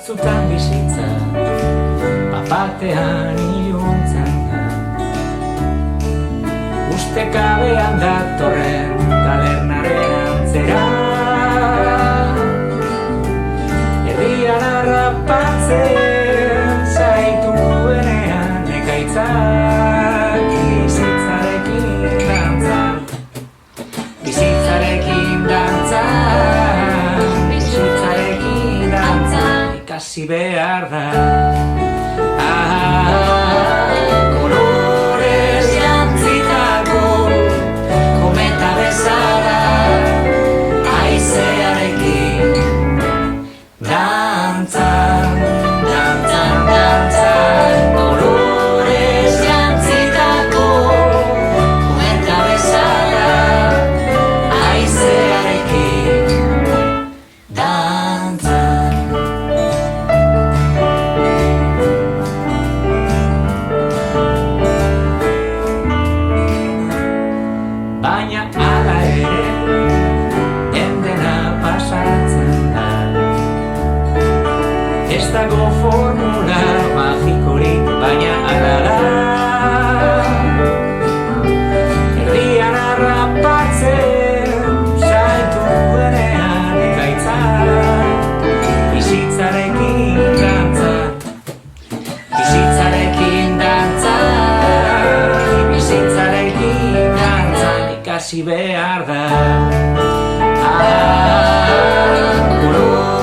batzutan bizitza papatean iluntzen da. Ustekabean datorren tabernaren antzera, erdian harrapatzen zaituenean ekaitzak bizitzarekin dantzan, bizitzarekin dantzan, bizitzarekin dantzan ikasi behar da. Kolorez jantzitako kometa bezala haizearekin dantzan, dantzan, dantzan. Kolorez jantzitako kometa bezala haizearekin dantzan. Baina hala ere, dendena pasatzen da. Ez dago formula magikorik, baina hala da. Erdian harrapatzen zaituenean ekaitzak, bizitzarekin dantzan, bizitzarekin dantzan, bizitzarekin dantzan ikasi behar da. Kolorez